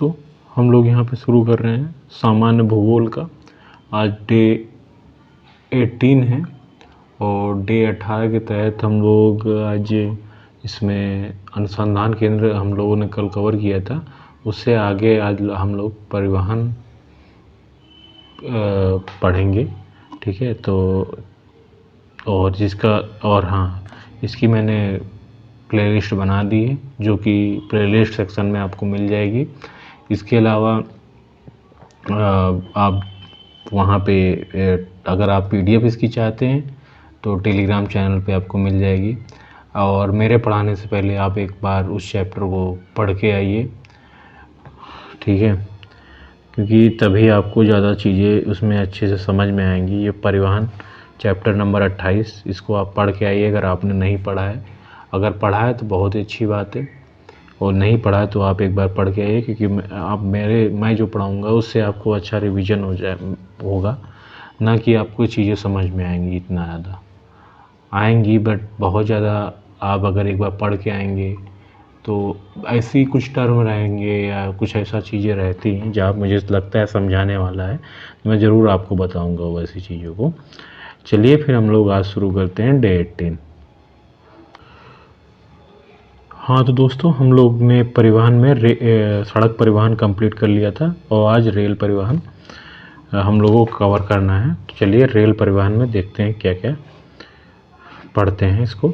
दोस्तों, हम लोग यहाँ पे शुरू कर रहे हैं सामान्य भूगोल का। आज डे 18 है और डे 18 के तहत हम लोग आज इसमें अनुसंधान केंद्र हम लोगों ने कल कवर किया था। उससे आगे आज हम लोग परिवहन पढ़ेंगे, ठीक है। तो इसकी मैंने प्लेलिस्ट बना दी है, जो कि प्लेलिस्ट सेक्शन में आपको मिल जाएगी। इसके अलावा आप वहाँ पे अगर आप PDF इसकी चाहते हैं तो टेलीग्राम चैनल पे आपको मिल जाएगी। और मेरे पढ़ाने से पहले आप एक बार उस चैप्टर को पढ़ के आइए, ठीक है, क्योंकि तभी आपको ज़्यादा चीज़ें उसमें अच्छे से समझ में आएंगी। ये परिवहन चैप्टर नंबर 28, इसको आप पढ़ के आइए अगर आपने नहीं पढ़ा है। अगर पढ़ा है तो बहुत ही अच्छी बात है, और नहीं पढ़ा है तो आप एक बार पढ़ के आइए, क्योंकि मैं जो पढ़ाऊँगा उससे आपको अच्छा रिवीजन होगा, ना कि आपको चीज़ें समझ में आएंगी। इतना ज़्यादा आएंगी बट बहुत ज़्यादा आप अगर एक बार पढ़ के आएंगे तो ऐसी कुछ टर्म रहेंगे या कुछ ऐसा चीज़ें रहती हैं जहाँ मुझे लगता है समझाने वाला है, मैं ज़रूर आपको बताऊँगा वैसी चीज़ों को। चलिए फिर हम लोग आज शुरू करते हैं डे 18। हाँ तो दोस्तों, हम लोग ने परिवहन में सड़क परिवहन कंप्लीट कर लिया था और आज रेल परिवहन हम लोगों को कवर करना है। तो चलिए रेल परिवहन में देखते हैं क्या क्या पढ़ते हैं इसको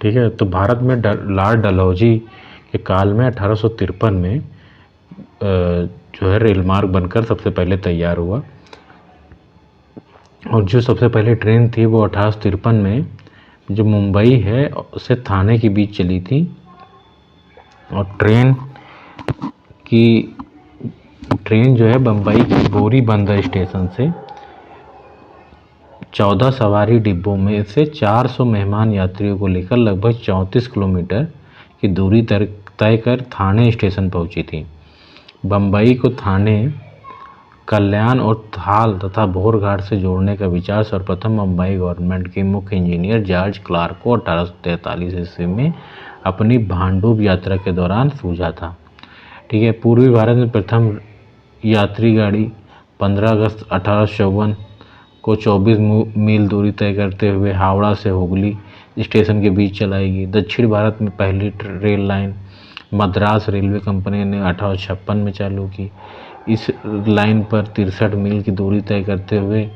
ठीक है। तो भारत में लॉर्ड डलहौजी के काल में 1853 में जो है रेल मार्ग बनकर सबसे पहले तैयार हुआ, और जो सबसे पहले ट्रेन थी वो 1853 में जो मुंबई है उससे थाने के बीच चली थी। और ट्रेन जो है बम्बई के बोरी बंदर स्टेशन से 14 सवारी डिब्बों में से 400 मेहमान यात्रियों को लेकर लगभग 34 किलोमीटर की दूरी तय कर थाने स्टेशन पहुंची थी। बम्बई को थाने, कल्याण और थाल तथा भोरघाट से जोड़ने का विचार सर्वप्रथम मुंबई गवर्नमेंट के मुख्य इंजीनियर जॉर्ज क्लार्क को 1843 ईस्वी में अपनी भांडुप यात्रा के दौरान सूझा था, ठीक है। पूर्वी भारत में प्रथम यात्री गाड़ी 15 अगस्त 1854 को 24 मील दूरी तय करते हुए हावड़ा से हुगली स्टेशन के बीच चलाई गई। दक्षिण भारत में पहली rail line Madras railway company ने 1856 में चालू की। इस लाइन पर 63 मील की दूरी तय करते हुए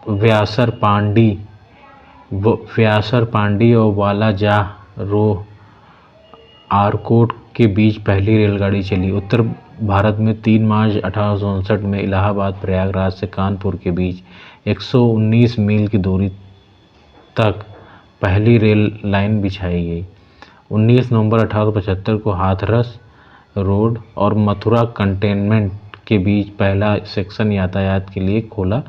व्यासर पांडी और वालाजाह रो आरकोट के बीच पहली रेलगाड़ी चली। उत्तर भारत में 3 मार्च 1859 में इलाहाबाद प्रयागराज से कानपुर के बीच 119 मील की दूरी तक पहली रेल लाइन बिछाई गई। 19 नवंबर 1875 को हाथरस रोड और मथुरा कंटेनमेंट के बीच पहला सेक्शन यातायात के लिए खोला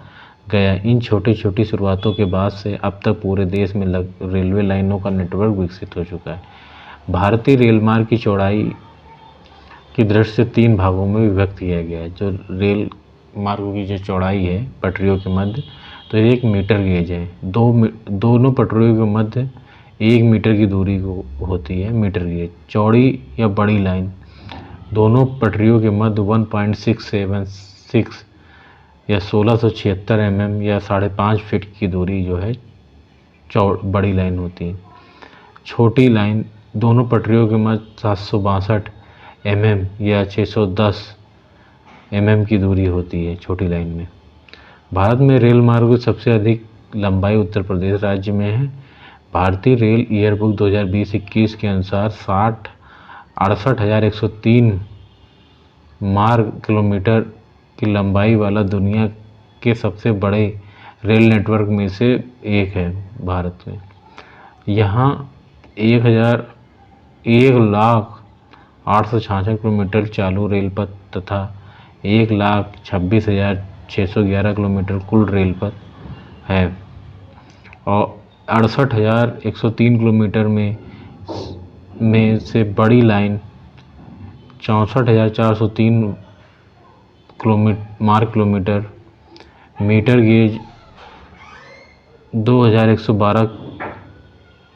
गया। इन छोटी छोटी शुरुआतों के बाद से अब तक पूरे देश में रेलवे लाइनों का नेटवर्क विकसित हो चुका है। भारतीय रेल मार्ग की चौड़ाई की दृष्टि से 3 भागों में विभक्त किया गया है। जो रेल मार्गों की जो चौड़ाई है पटरियों के मध्य, तो 1 मीटर गेज है। दोनों पटरियों के मध्य 1 मीटर की दूरी को होती है मीटर गेज। चौड़ी या बड़ी लाइन, दोनों पटरियों के मध्य 1.676 या 1676 mm या 5.5 फीट की दूरी जो है बड़ी लाइन होती है। छोटी लाइन, दोनों पटरियों के मध्य 762 mm या 610 mm की दूरी होती है छोटी लाइन में। भारत में रेल मार्गों की सबसे अधिक लंबाई उत्तर प्रदेश राज्य में है। भारतीय रेल ईयरबुक 2020-21 के अनुसार 68,103 मार्ग किलोमीटर की लंबाई वाला दुनिया के सबसे बड़े रेल नेटवर्क में से एक है भारत में। यहाँ 1,0866 किलोमीटर चालू रेल पथ तथा 1,26,611 किलोमीटर कुल रेल पथ है, और 68,103 किलोमीटर में से बड़ी लाइन 64,403 मार्ग किलोमीटर, मीटर गेज 2,112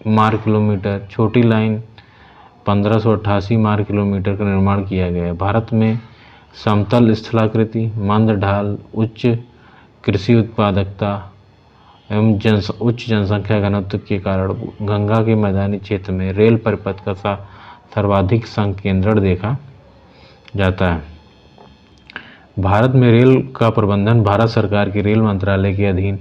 मार्ग किलोमीटर, छोटी लाइन 1588 मार्ग किलोमीटर का निर्माण किया गया है। भारत में समतल स्थलाकृति, मंद ढाल, उच्च कृषि उत्पादकता एवं उच्च जनसंख्या घनत्व के कारण गंगा के मैदानी क्षेत्र में रेल परिपथ का सर्वाधिक संकेंद्रण देखा जाता है। भारत में रेल का प्रबंधन भारत सरकार के रेल मंत्रालय के अधीन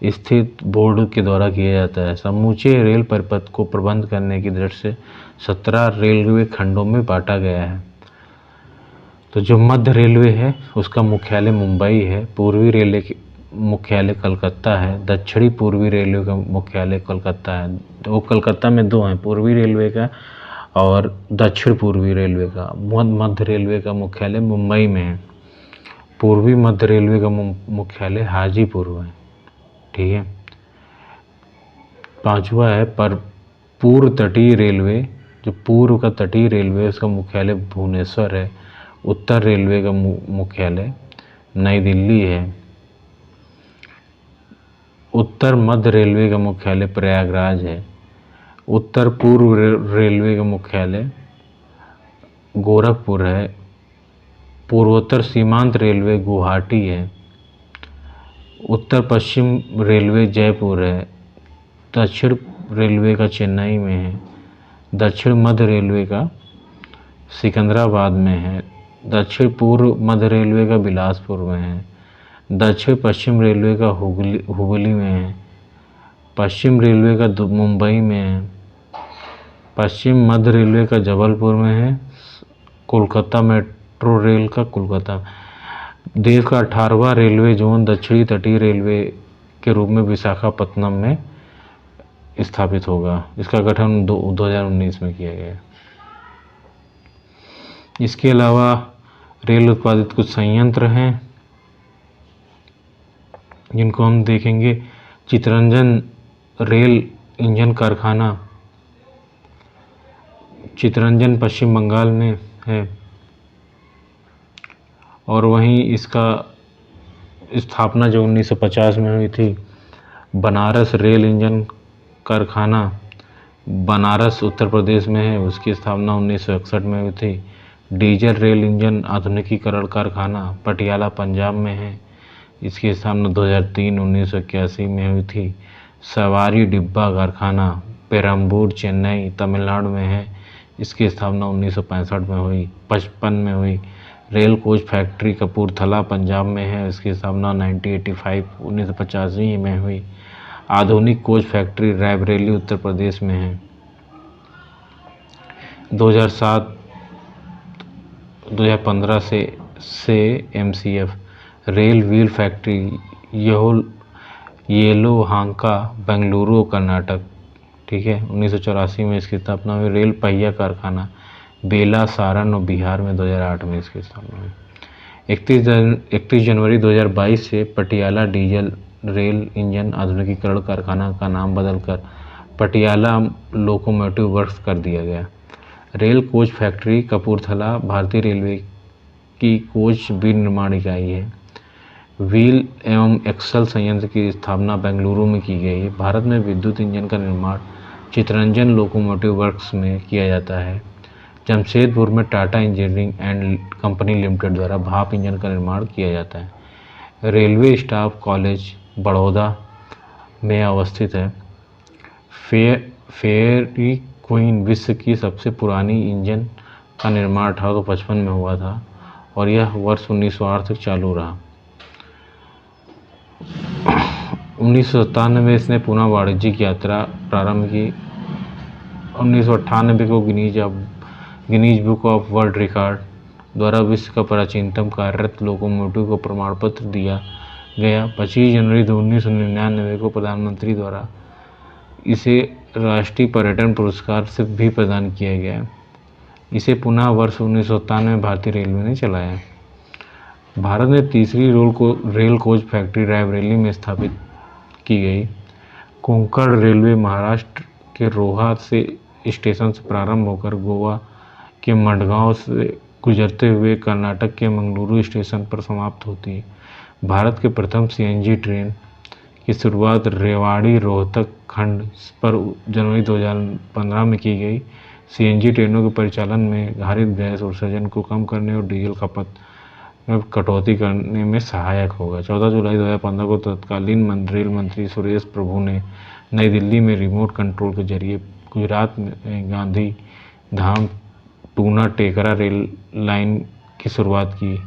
स्थित बोर्ड के द्वारा किया जाता है। समूचे रेल परिपथ को प्रबंध करने की दृष्टि से 17 रेलवे खंडों में बांटा गया है। तो जो मध्य रेलवे है उसका मुख्यालय मुंबई है, पूर्वी रेलवे के मुख्यालय कलकत्ता है, दक्षिणी पूर्वी रेलवे का मुख्यालय कोलकाता है। तो वो कलकत्ता में दो हैं, पूर्वी रेलवे का और दक्षिण पूर्वी रेलवे का। मध्य रेलवे का मुख्यालय मुंबई में है। पूर्वी मध्य रेलवे का मुख्यालय हाजीपुर में, ठीक है। पांचवा है पर पूर्व तटीय रेलवे, जो पूर्व का तटीय रेलवे उसका मुख्यालय भुवनेश्वर है। उत्तर रेलवे का मुख्यालय नई दिल्ली है। उत्तर मध्य रेलवे का मुख्यालय प्रयागराज है। उत्तर पूर्व रेलवे का मुख्यालय गोरखपुर है। पूर्वोत्तर सीमांत रेलवे गुवाहाटी है। उत्तर पश्चिम रेलवे जयपुर है। दक्षिण रेलवे का चेन्नई में है। दक्षिण मध्य रेलवे का सिकंदराबाद में है। दक्षिण पूर्व मध्य रेलवे का बिलासपुर में है। दक्षिण पश्चिम रेलवे का हुगली में है। पश्चिम रेलवे का मुंबई में है। पश्चिम मध्य रेलवे का जबलपुर में है। कोलकाता मेट्रो रेल का कोलकाता। देश का 18वां रेलवे जोन दक्षिणी तटीय रेलवे के रूप में विशाखापत्तनम में स्थापित होगा। इसका गठन 2019 में किया गया। इसके अलावा रेल उत्पादित कुछ संयंत्र हैं जिनको हम देखेंगे। चितरंजन रेल इंजन कारखाना चितरंजन पश्चिम बंगाल में है और वहीं इसका स्थापना जो 1950 में हुई थी। बनारस रेल इंजन कारखाना बनारस उत्तर प्रदेश में है, उसकी स्थापना 1961 में हुई थी। डीजल रेल इंजन आधुनिकीकरण कारखाना पटियाला पंजाब में है, इसकी स्थापना 1981 में हुई थी। सवारी डिब्बा कारखाना पेरम्बूर चेन्नई तमिलनाडु में है, इसकी स्थापना 1955 में हुई। Rail coach factory Kapurthala Punjab में है, इसकी स्थापना 1985 में हुई। आधुनिक कोच फैक्ट्री रायबरेली उत्तर प्रदेश में है। 2007-2015 से MCF rail wheel factory Yelahanka Bengaluru Karnataka, ठीक है। 1984 में इसकी स्थापना हुई। रेल पहिया कारखाना बेला सारण और बिहार में 2008 में इसकी स्थापना हुई। 31 जनवरी 2022 से पटियाला डीजल रेल इंजन आधुनिकीकरण कारखाना का नाम बदलकर पटियाला लोकोमोटिव वर्क्स कर दिया गया। रेल कोच फैक्ट्री कपूरथला भारतीय रेलवे की कोच विनिर्माण इकाई है। व्हील एवं एक्सल संयंत्र की स्थापना बेंगलुरु में की गई है। भारत में विद्युत इंजन का निर्माण चितरंजन लोकोमोटिव वर्क्स में किया जाता है। जमशेदपुर में Tata engineering and company limited द्वारा भाप इंजन का निर्माण किया जाता है। रेलवे स्टाफ कॉलेज बड़ौदा में अवस्थित है। फेयरी क्वीन विश्व की सबसे पुरानी इंजन का निर्माण 1855 में हुआ था और यह वर्ष 1908 तक चालू रहा। 1997 में इसने पुनः वाणिज्यिक यात्रा प्रारंभ की। 1998 को Guinness book of world record द्वारा विश्व का प्राचीनतम कार्यरत लोकोमोटिव को प्रमाण पत्र दिया गया। 25 जनवरी 1999 को प्रधानमंत्री द्वारा इसे राष्ट्रीय पर्यटन पुरस्कार से भी प्रदान किया गया। इसे पुनः वर्ष 1997 में भारतीय रेलवे ने चलाया। भारत में तीसरी रेल कोच फैक्ट्री रायबरेली में स्थापित की गई। कोंकण रेलवे महाराष्ट्र के रोहा से स्टेशन से प्रारंभ होकर गोवा के मडगांव से गुजरते हुए कर्नाटक के मंगलुरु स्टेशन पर समाप्त होती है। भारत के प्रथम CNG ट्रेन की शुरुआत रेवाड़ी रोहतक खंड पर जनवरी 2015 में की गई। सीएनजी ट्रेनों के परिचालन में हरित गैस उत्सर्जन को कम करने और डीजल खपत में कटौती करने में सहायक होगा। 14 जुलाई 2015 को तत्कालीन रेल मंत्री सुरेश प्रभु ने नई दिल्ली में रिमोट कंट्रोल के जरिए गुजरात में गांधी धाम टूना टेकरा रेल लाइन की शुरुआत की।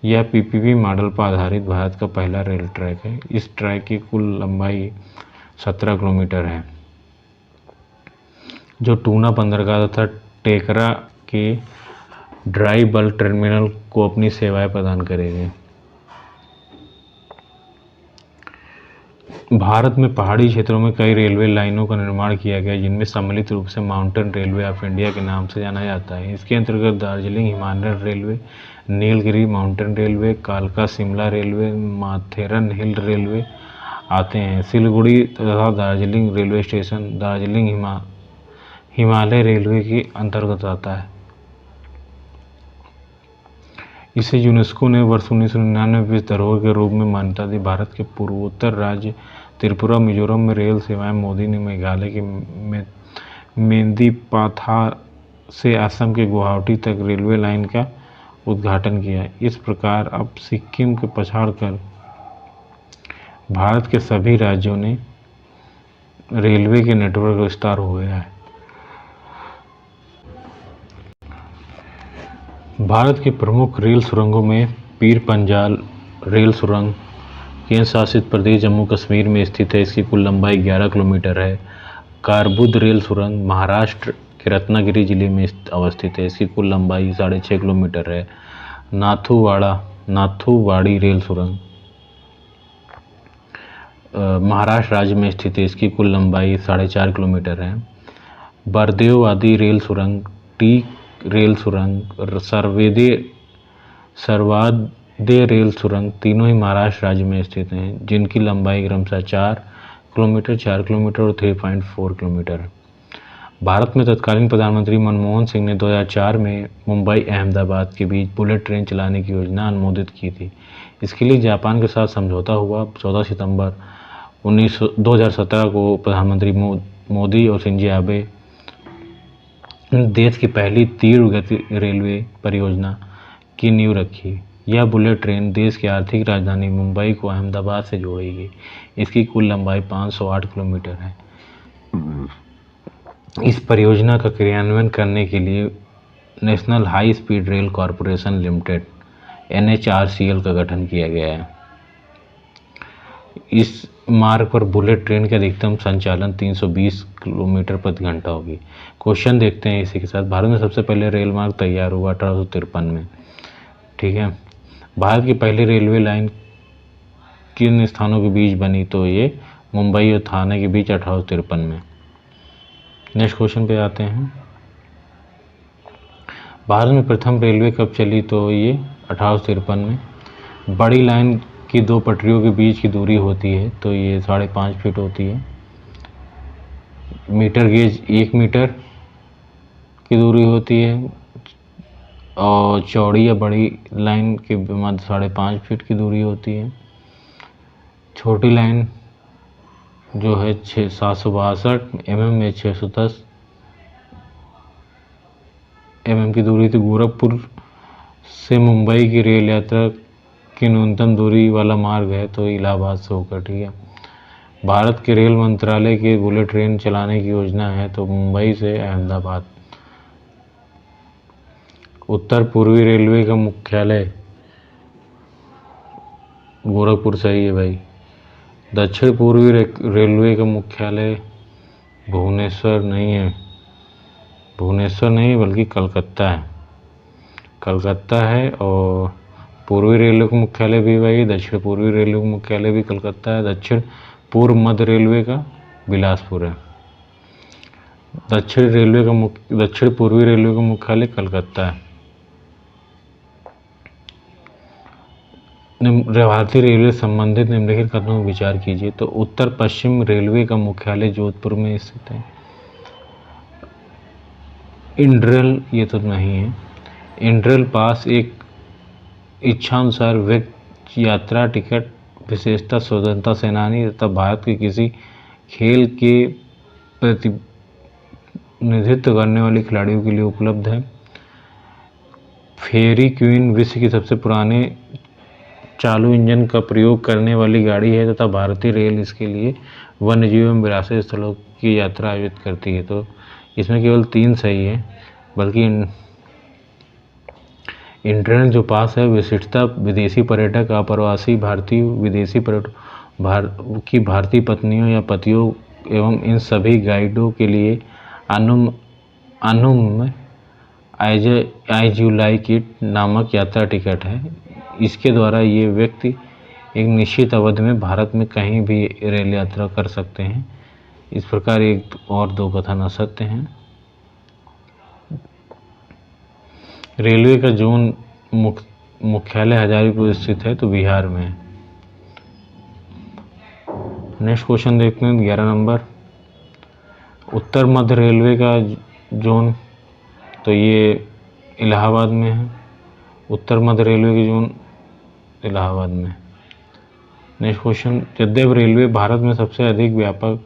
यह पीपीपी मॉडल पर आधारित भारत का पहला रेल ट्रैक है। इस ट्रैक की कुल लंबाई 17 किलोमीटर है, जो टूना बंदरगाह तथा टेकरा के ड्राई बल्क टर्मिनल को अपनी सेवाएं प्रदान करेगी। भारत में पहाड़ी क्षेत्रों में कई रेलवे लाइनों का निर्माण किया गया, जिनमें सम्मिलित रूप से माउंटेन रेलवे ऑफ इंडिया के नाम से जाना जाता है। इसके अंतर्गत Darjeeling Himalayan railway, Nilgiri mountain railway, कालका शिमला रेलवे, माथेरन हिल रेलवे आते हैं। सिलीगुड़ी तथा Darjeeling railway station Darjeeling Himalaya railway के अंतर्गत आता है। इसे यूनेस्को ने वर्ष 1999 में विश्व धरोहर के रूप में मान्यता दी। भारत के पूर्वोत्तर राज्य त्रिपुरा मिजोरम में रेल सेवाएं मोदी ने मेघालय के मेंदीपाथार से असम के गुवाहाटी तक रेलवे लाइन का उद्घाटन किया। इस प्रकार अब सिक्किम के पछाड़कर भारत के सभी राज्यों ने रेलवे के नेटवर्क का विस्तार हो गया है। भारत के प्रमुख रेल सुरंगों में पीर पंजाल रेल सुरंग केंद्र शासित प्रदेश जम्मू कश्मीर में स्थित है। इसकी कुल लंबाई 11 किलोमीटर है। कारबुद रेल सुरंग महाराष्ट्र के रत्नागिरी जिले में अवस्थित है। इसकी कुल लंबाई 6.5 किलोमीटर है। नाथुवाड़ी रेल सुरंग महाराष्ट्र राज्य में स्थित है। इसकी कुल लंबाई 4.5 किलोमीटर है। बरदेववादी रेल सुरंग, टी रेल सुरंग, सरवादे रेल सुरंग तीनों ही महाराष्ट्र राज्य में स्थित हैं, जिनकी लंबाई क्रमशः 4 किलोमीटर, 4 किलोमीटर और 3.4 किलोमीटर है। भारत में तत्कालीन प्रधानमंत्री मनमोहन सिंह ने 2004 में मुंबई अहमदाबाद के बीच बुलेट ट्रेन चलाने की योजना अनुमोदित की थी। इसके लिए जापान के साथ समझौता हुआ। 14 सितंबर 2017 को प्रधानमंत्री मोदी और शिंजो आबे देश की पहली तीव्र गति रेलवे परियोजना की नींव रखी। यह बुलेट ट्रेन देश की आर्थिक राजधानी मुंबई को अहमदाबाद से जोड़ेगी। इसकी कुल लंबाई 508 किलोमीटर है। इस परियोजना का क्रियान्वयन करने के लिए national high speed rail corporation limited NHRCL का गठन किया गया है। इस मार्ग पर बुलेट ट्रेन के अधिकतम संचालन 320 किलोमीटर प्रति घंटा होगी। क्वेश्चन देखते हैं इसी के साथ। भारत में सबसे पहले रेल मार्ग तैयार हुआ 1853 में। ठीक है, भारत की पहली रेलवे लाइन किन स्थानों के बीच बनी? तो ये मुंबई और थाने के बीच 1853 में। नेक्स्ट क्वेश्चन पे आते हैं। भारत में प्रथम रेलवे कब चली? तो ये 1853 में। बड़ी लाइन की दो पटरियों के बीच की दूरी होती है तो ये 5.5 फीट होती है। मीटर गेज 1 मीटर की दूरी होती है और चौड़ी या बड़ी लाइन के मध्य 5.5 फीट की दूरी होती है। छोटी लाइन जो है 762 mm में 610 mm की दूरी थी। गोरखपुर से मुंबई की रेल यात्रा की न्यूनतम दूरी वाला मार्ग है तो इलाहाबाद से होकर। ठीक है, भारत के रेल मंत्रालय की बुलेट ट्रेन चलाने की योजना है तो मुंबई से अहमदाबाद। उत्तर पूर्वी रेलवे का मुख्यालय गोरखपुर सही है भाई। दक्षिण पूर्वी रेलवे का मुख्यालय भुवनेश्वर नहीं बल्कि कलकत्ता है। और पूर्वी रेलवे का मुख्यालय भी वही, दक्षिण पूर्वी रेलवे का मुख्यालय भी कलकत्ता है। दक्षिण पूर्व मध्य रेलवे का बिलासपुर है। दक्षिण पूर्वी रेलवे का मुख्यालय कलकत्ता है। भारतीय रेलवे संबंधित निम्नलिखित कथनों पर विचार कीजिए। तो उत्तर पश्चिम रेलवे का मुख्यालय जोधपुर में स्थित है। इंड्रेल ये तो नहीं है। इंड्रेल पास एक इच्छानुसार व्यक्ति यात्रा टिकट विशेषता स्वतंत्रता सेनानी तथा भारत के किसी खेल के प्रतिनिधित्व करने वाले खिलाड़ियों के लिए उपलब्ध है। फेरी क्वीन विश्व की सबसे पुराने चालू इंजन का प्रयोग करने वाली गाड़ी है तथा भारतीय रेल इसके लिए वन्यजीव एवं विरासत स्थलों की यात्रा आयोजित करती है। तो इसमें केवल 3 सही है, बल्कि इंटरनेट जो पास है विशिष्टता विदेशी पर्यटक, अप्रवासी भारतीय, विदेशी पर्यटक की भारतीय पत्नियों या पतियों एवं इन सभी गाइडों के लिए अनुम एज यू लाइक इट नामक यात्रा टिकट है। इसके द्वारा ये व्यक्ति एक निश्चित अवधि में भारत में कहीं भी रेल यात्रा कर सकते हैं। इस प्रकार एक और 2 कथन असत्य हैं। रेलवे का जोन मुख्यालय हजारीपुर स्थित है, तो बिहार में है। नेक्स्ट क्वेश्चन देखते हैं 11 नंबर। उत्तर मध्य रेलवे का जोन, तो ये इलाहाबाद में है। उत्तर मध्य रेलवे की जोन इलाहाबाद में। नेक्स्ट क्वेश्चन, यद्यपि रेलवे भारत में सबसे अधिक व्यापक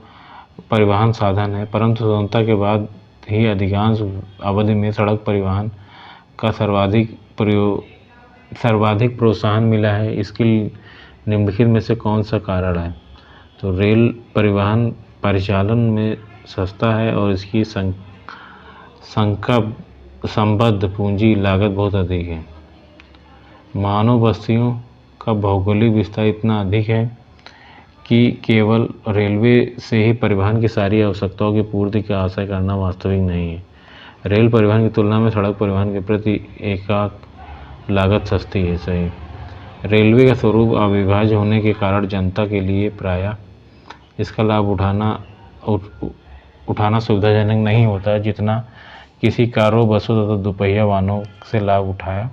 परिवहन साधन है, परंतु स्वतंत्रता के बाद ही अधिकांश अवधि में सड़क परिवहन का सर्वाधिक प्रोत्साहन मिला है। इसके निम्नलिखित में से कौन सा कारण है? तो रेल परिवहन परिचालन में सस्ता है और इसकी संबद्ध पूंजी लागत बहुत अधिक है। मानव बस्तियों का भौगोलिक विस्तार इतना अधिक है कि केवल रेलवे से ही परिवहन की सारी आवश्यकताओं की पूर्ति की आशा करना वास्तविक नहीं है। रेल परिवहन की तुलना में सड़क परिवहन के प्रति एकाक लागत सस्ती है। सही। रेलवे का स्वरूप अविभाज्य होने के कारण जनता के लिए प्रायः इसका लाभ उठाना सुविधाजनक नहीं होता, जितना किसी कारों, बसों तथा दोपहिया वाहनों से लाभ उठाया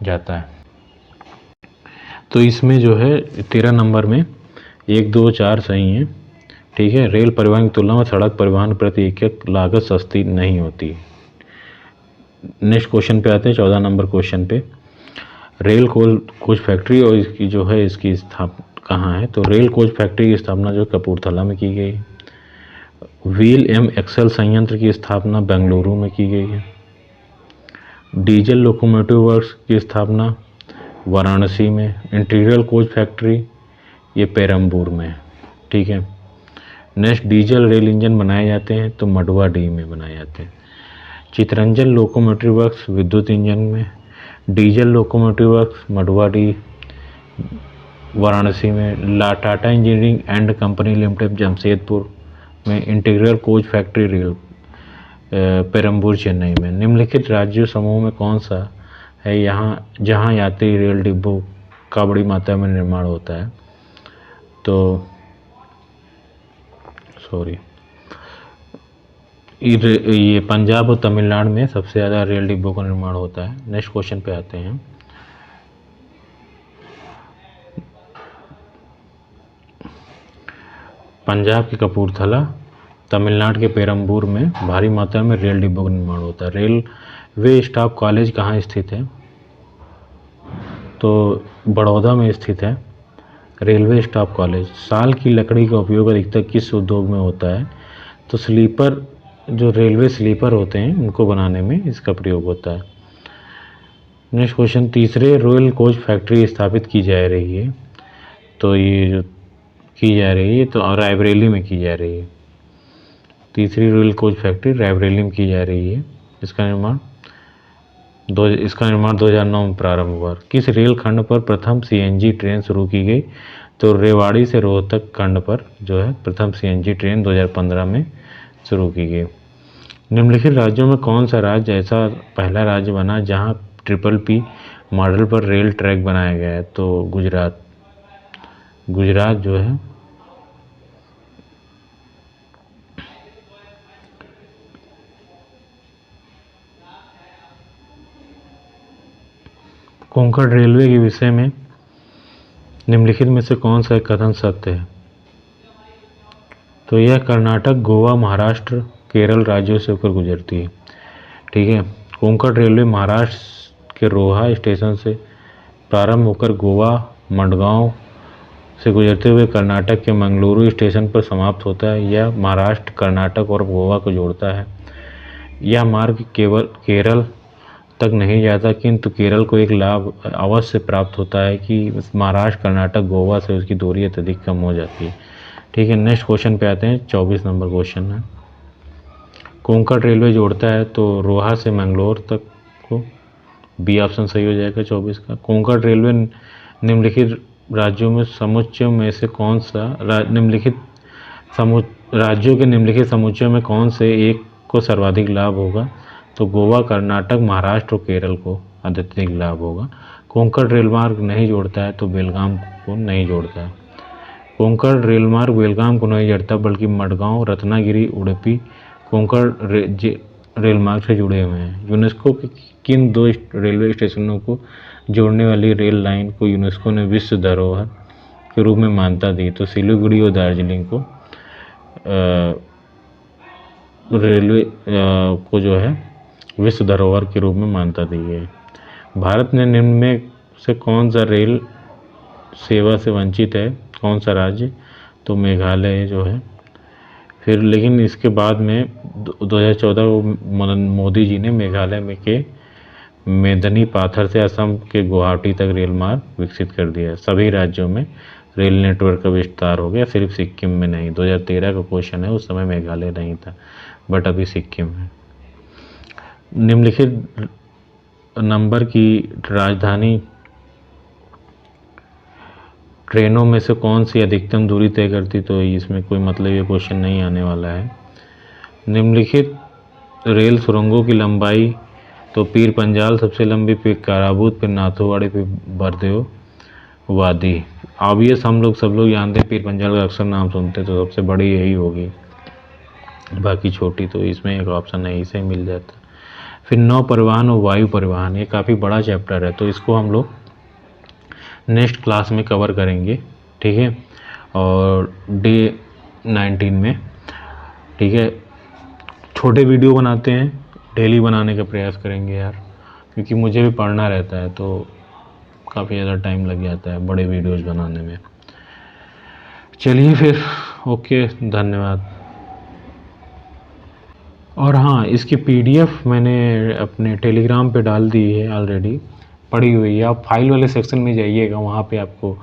जाता है। तो इसमें जो है 13 नंबर में 1, 2, 4 सही हैं। ठीक है। रेल परिवहन की तुलना में सड़क परिवहन प्रति एक लागत सस्ती नहीं होती। नेक्स्ट क्वेश्चन पे आते हैं 14 नंबर क्वेश्चन पे। रेल कोच फैक्ट्री और इसकी जो है इसकी स्थापना कहाँ है? तो रेल कोच फैक्ट्री की स्थापना जो कपूरथला में की गई है। व्हील एम एक्सल संयंत्र की स्थापना बेंगलुरु में की गई है। डीजल लोकोमोटिव वर्क्स की स्थापना वाराणसी में। इंटीरियल कोच फैक्ट्री ये पेरम्बूर में। ठीक है। नेक्स्ट, डीजल रेल इंजन बनाए जाते हैं तो मडुवाडीह में बनाए जाते हैं। चितरंजन लोकोमोटिव वर्क्स विद्युत इंजन में। Diesel locomotive works Manduadih Varanasi में। Tata engineering and company limited Jamshedpur में। Integral coach factory rail Perambur Chennai में। निम्नलिखित राज्यों समूह में कौन सा है जहां यात्री रेल डिब्बों का बड़ी मात्रा में निर्माण होता है? तो ये पंजाब और तमिलनाडु में सबसे ज़्यादा रेल डिब्बों का निर्माण होता है। नेक्स्ट क्वेश्चन पे आते हैं। पंजाब के कपूरथला, तमिलनाडु के पेरम्बूर में भारी मात्रा में रेल डिब्बों का निर्माण होता है। रेलवे स्टाफ कॉलेज कहाँ स्थित है? तो बड़ौदा में स्थित है रेलवे स्टाफ कॉलेज। साल की लकड़ी का उपयोग अधिकतर किस उद्योग में होता है? तो स्लीपर, जो रेलवे स्लीपर होते हैं उनको बनाने में इसका प्रयोग होता है। नेक्स्ट क्वेश्चन, तीसरे रॉयल कोच फैक्ट्री स्थापित की जा रही है, तो ये जो की जा रही है तो रायबरेली में की जा रही है। तीसरी रॉयल कोच फैक्ट्री रायबरेली में की जा रही है। इसका निर्माण 2009 में प्रारंभ हुआ। किस रेल खंड पर प्रथम सीएनजी ट्रेन शुरू की गई? तो रेवाड़ी से रोहतक खंड पर जो है प्रथम सीएनजी ट्रेन 2015 में शुरू की गई। निम्नलिखित राज्यों में कौन सा राज्य ऐसा पहला राज्य बना जहां PPP मॉडल पर रेल ट्रैक बनाया गया है? तो गुजरात जो है। कोंकण रेलवे के विषय में निम्नलिखित में से कौन सा कथन सत्य है? तो यह कर्नाटक, गोवा, महाराष्ट्र, केरल राज्यों से होकर गुजरती है। ठीक है। कोंकण रेलवे महाराष्ट्र के रोहा स्टेशन से प्रारंभ होकर गोवा मडगांव से गुजरते हुए कर्नाटक के मंगलुरु स्टेशन पर समाप्त होता है। यह महाराष्ट्र, कर्नाटक और गोवा को जोड़ता है। यह मार्ग केवल केरल तक नहीं जाता, किंतु केरल को एक लाभ अवश्य प्राप्त होता है कि महाराष्ट्र, कर्नाटक, गोवा से उसकी दूरी अत्यधिक कम हो जाती है। ठीक है, नेक्स्ट क्वेश्चन पे आते हैं। 24 नंबर क्वेश्चन है, कोंकण रेलवे जोड़ता है तो रोहा से मंगलोर तक को। बी ऑप्शन सही हो जाएगा 24 का। कोंकण रेलवे निम्नलिखित राज्यों में समुच्चयों में से कौन सा राज्यों के निम्नलिखित समुच्चयों में कौन से एक को सर्वाधिक लाभ होगा? तो गोवा, कर्नाटक, महाराष्ट्र और केरल को अत्यधिक लाभ होगा। कोंकण रेलमार्ग नहीं जोड़ता है तो बेलगाम को नहीं जोड़ता है। कोंकण रेलमार्ग बेलगाम को नहीं जोड़ता, बल्कि मडगांव, रत्नागिरी, उडुपी कोंकण रेलमार्ग से जुड़े हुए हैं। यूनेस्को के किन 2 रेलवे स्टेशनों को जोड़ने वाली रेल लाइन को यूनेस्को ने विश्व धरोहर के रूप में मान्यता दी? तो सिलीगुड़ी और दार्जिलिंग को रेलवे को जो है विश्व धरोहर के रूप में मान्यता दी है। भारत ने निम्न में से कौन सा रेल सेवा से वंचित है? कौन सा राज्य? तो मेघालय जो है। फिर लेकिन इसके बाद में 2014 को मोदी जी ने मेघालय में के मेदनी पाथर से असम के गुवाहाटी तक रेल मार्ग विकसित कर दिया है। सभी राज्यों में रेल नेटवर्क का विस्तार हो गया, सिर्फ सिक्किम में नहीं। 2013 का क्वेश्चन है, उस समय मेघालय नहीं था, बट अभी सिक्किम है। निम्नलिखित नंबर की राजधानी ट्रेनों में से कौन सी अधिकतम दूरी तय करती? तो इसमें कोई मतलब ये क्वेश्चन नहीं आने वाला है। निम्नलिखित रेल सुरंगों की लंबाई? तो पीर पंजाल सबसे लंबी, फिर काराबूत, फिर नाथोवाड़ी, फिर बरदेव वादी। ऑब्वियस हम लोग सब लोग जानते हैं, पीर पंजाल का अक्सर नाम सुनते हैं, तो सबसे बड़ी यही होगी, बाकी छोटी तो इसमें एक ऑप्शन नहीं से मिल जाता। फिर नौ परिवहन और वायु परिवहन, ये काफ़ी बड़ा चैप्टर है, तो इसको हम लोग नेक्स्ट क्लास में कवर करेंगे। ठीक है, और डे 19 में। ठीक है, छोटे वीडियो बनाते हैं, डेली बनाने का प्रयास करेंगे यार, क्योंकि मुझे भी पढ़ना रहता है तो काफ़ी ज़्यादा टाइम लग जाता है बड़े वीडियोस बनाने में। चलिए फिर, ओके, धन्यवाद। और हाँ, इसकी PDF मैंने अपने टेलीग्राम पे डाल दी है ऑलरेडी, पड़ी हुई है। आप फाइल वाले सेक्शन में जाइएगा, वहाँ पे आपको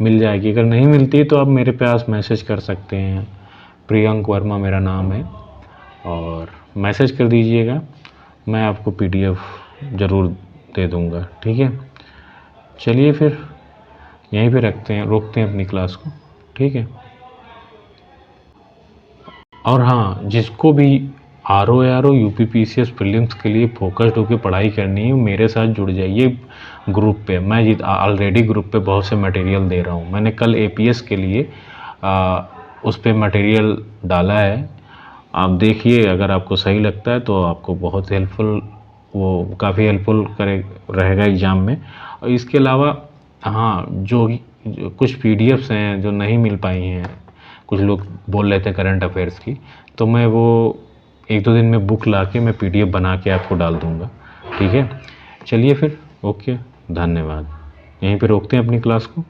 मिल जाएगी। अगर नहीं मिलती तो आप मेरे पास मैसेज कर सकते हैं, प्रियंक वर्मा मेरा नाम है, और मैसेज कर दीजिएगा, मैं आपको PDF ज़रूर दे दूँगा। ठीक है, चलिए फिर यहीं पे रोकते हैं अपनी क्लास को। ठीक है, और हाँ, जिसको भी ROAR UPPCS प्रीलिम्स के लिए फोकस्ड होकर पढ़ाई करनी है, मेरे साथ जुड़ जाइए ग्रुप पे। मैं ऑलरेडी ग्रुप पे बहुत से मटेरियल दे रहा हूँ। मैंने कल APS के लिए उस पर मटेरियल डाला है, आप देखिए, अगर आपको सही लगता है तो आपको बहुत हेल्पफुल, वो काफ़ी हेल्पफुल रहेगा एग्ज़ाम में। और इसके अलावा हाँ, जो कुछ PDFs हैं जो नहीं मिल पाई हैं, कुछ लोग बोल रहे थे करंट अफेयर्स की, तो मैं वो 1-2 दिन में बुक ला के मैं PDF बना के आपको डाल दूँगा। ठीक है, चलिए फिर, ओके, धन्यवाद। यहीं पे रोकते हैं अपनी क्लास को।